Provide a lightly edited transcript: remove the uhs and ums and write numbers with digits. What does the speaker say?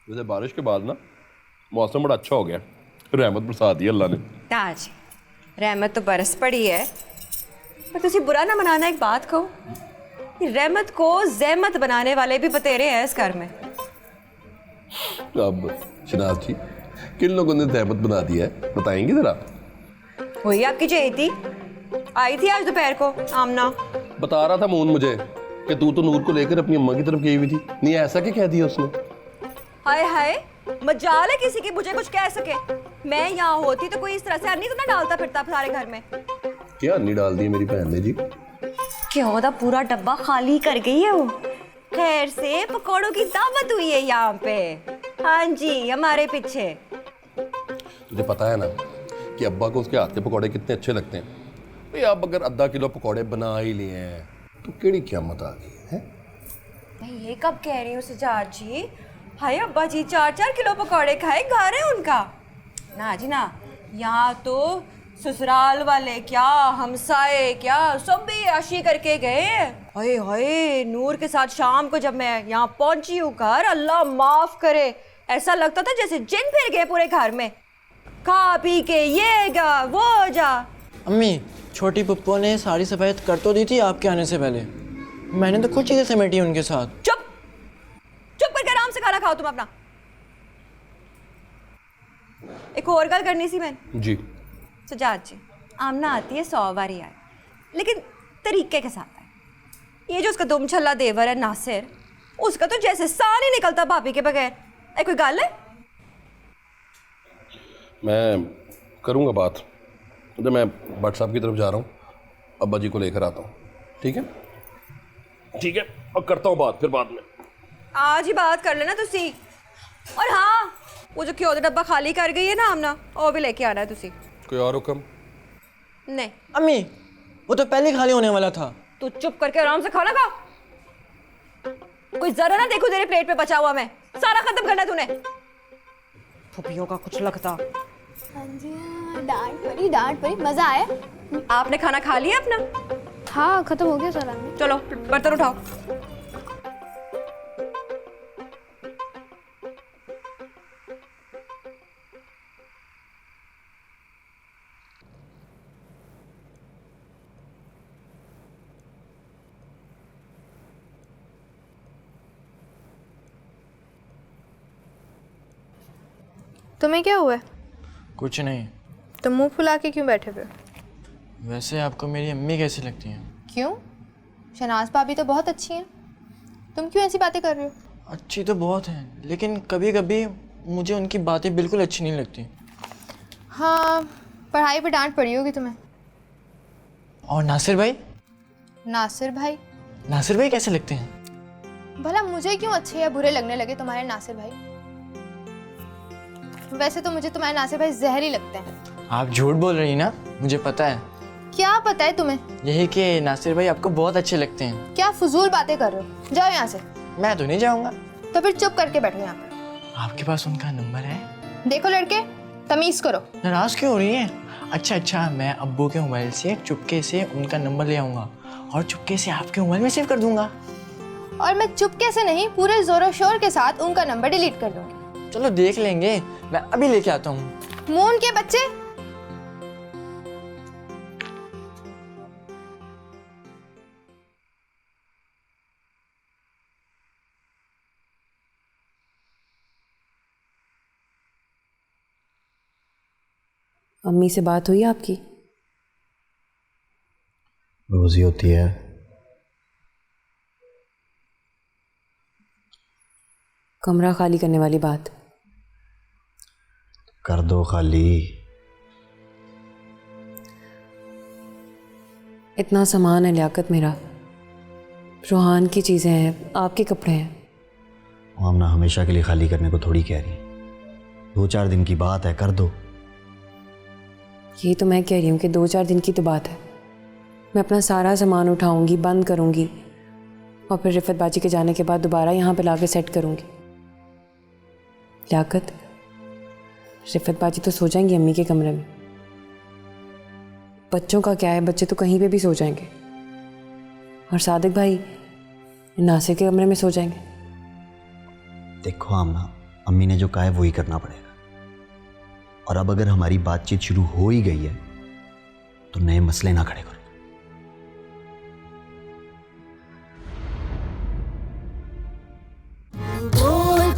वैसे बारिश के बाद ना मौसम बड़ा अच्छा हो गया। रहमत बरसा दी अल्लाह ने। ताज रहमत तो बरस पड़ी है, पर तुझे बुरा ना मनाना। एक बात कहूँ, रहमत को जहमत बनाने वाले भी बतेरे हैं इस घर में। अब शनाज जी, किन लोगों ने रहमत बना दिया है बताएंगे जरा? वही आपकी चहेती आई थी आज दोपहर को, आमना। बता रहा था मून मुझे कि तू तो नूर को लेकर अपनी अम्मा की तरफ गई हुई थी। नहीं ऐसा क्या कह दिया उसने? हाय हाय, मजाल है किसी की मुझे कुछ कह सके। मैं यहाँ होती तो कोई इस तरह से अन्नी तो ना डालता फिरता सारे घर में। क्या अन्नी डाल दी मेरी बहन ने जी? क्यों था, पूरा डब्बा खाली कर गई है वो। खैर से पकौड़ों की दावत हुई है यहाँ पे। हाँ जी, हमारे पीछे। तुझे पता है ना कि अब्बा को उसके हाथ के पकौड़े कितने अच्छे लगते हैं। भाई अब अगर आधा किलो पकौड़े बना ही लिए हैं तो केड़ी क़यामत आ गई है? मैं ये कब कह रही हूँ सजाद जी? हाय अब्बा जी 4-4 किलो पकौड़े खाए, घर है उनका। ना जी ना, यहाँ तो ससुराल वाले क्या, हमसाए क्या, सब भी अशी करके गए। हाय हाय, नूर के साथ शाम को जब मैं यहाँ पहुंची हूँ घर, अल्लाह माफ करे, ऐसा लगता था जैसे जिन फिर गए पूरे घर में। खा पी के ये गा वो जा। अम्मी, छोटी पप्पू ने सारी सफाई कर तो दी थी आपके आने से पहले। मैंने तो कुछ चीज़ें समेटी उनके साथ। चुप चुप करके आराम से खाना खाओ तुम अपना। एक और गल करनी सी मैंने जी। सजाद जी, आमना आती है 100 बारी आए, लेकिन तरीके के साथ आए। ये जो उसका दुम छल्ला देवर है नासिर, उसका तो जैसे सा नहीं निकलता भाभी के बगैर। कोई गल है? मैं करूँगा बात। तो मैं भट्ट साहब की तरफ जा रहा हूँ, अब्बा जी को लेकर आता हूँ। ठीक है ठीक है, और करता हूँ बात फिर बाद में। आज ही बात कर लेना तुसी। और हाँ, वो जो क्यों डब्बा खाली कर गई है ना आमना, वो भी लेके आना है तुसी। कोई और हुक्म? नहीं। अम्मी, वो तो पहले खाली होने वाला था। तू चुप करके आराम से खाना खा। कोई जरा ना देखो तेरे प्लेट पे बचा हुआ, मैं सारा खत्म करना है तूने। फुफियों का कुछ लगता। हाँ जी हाँ, डांट पड़ी, मजा आया। आपने खाना खा लिया अपना? हाँ, खत्म हो गया सारा। चलो बर्तन उठाओ। तुम्हें क्या हुआ है? कुछ नहीं। तुम मुंह फुला के क्यों बैठे हुए? वैसे आपको मेरी अम्मी कैसी लगती हैं? क्यों? शनाज भाभी तो बहुत अच्छी हैं। तुम क्यों ऐसी बातें कर रहे हो? अच्छी तो बहुत हैं, लेकिन कभी कभी मुझे उनकी बातें बिल्कुल अच्छी नहीं लगती। हाँ, पढ़ाई पे डांट पड़ी होगी तुम्हें। और नासिर भाई? नासिर भाई? नासिर भाई कैसे लगते हैं? भला मुझे क्यों अच्छे या बुरे लगने लगे तुम्हारे नासिर भाई? वैसे तो मुझे तुम्हारे नासिर भाई जहरी लगते हैं। आप झूठ बोल रही ना, मुझे पता है। क्या पता है तुम्हें? यही कि नासिर भाई आपको बहुत अच्छे लगते हैं। क्या फजूल बातें कर रहे हो? जाओ यहाँ से। मैं तो नहीं जाऊँगा। तो फिर चुप करके बैठो यहाँ पर। आपके पास उनका नंबर है? देखो लड़के, तमीज करो। नाराज क्यों हो रही है? अच्छा, मैं अब्बू के मोबाइल से चुपके से उनका नंबर ले आऊँगा और चुपके से आपके मोबाइल में सेव कर दूंगा। और मैं चुपके से नहीं, पूरे जोरों शोर के साथ उनका नंबर डिलीट कर दूंगी। चलो देख लेंगे, मैं अभी लेके आता हूँ। मून के बच्चे, अम्मी से बात हुई आपकी? रोज ही होती है। कमरा खाली करने वाली बात कर दो खाली। इतना सामान है लियाकत मेरा, रोहान की चीज़ें हैं, आपके कपड़े हैं। आमना हमेशा के लिए खाली करने को थोड़ी कह रही है, 2-4 दिन की बात है, कर दो। ये तो मैं कह रही हूँ कि 2-4 दिन की तो बात है। मैं अपना सारा सामान उठाऊंगी, बंद करूंगी और फिर रिफत बाजी के जाने के बाद दोबारा यहाँ पे लाके सेट करूंगी। लियाकत, रिफत बाजी तो सो जाएंगी अम्मी के कमरे में। बच्चों का क्या है, बच्चे तो कहीं पे भी सो जाएंगे। और सादिक भाई नासिर के कमरे में सो जाएंगे। देखो आमना, अम्मी ने जो कहा है वही करना पड़ेगा। और अब अगर हमारी बातचीत शुरू हो ही गई है तो नए मसले ना खड़े करो। बोल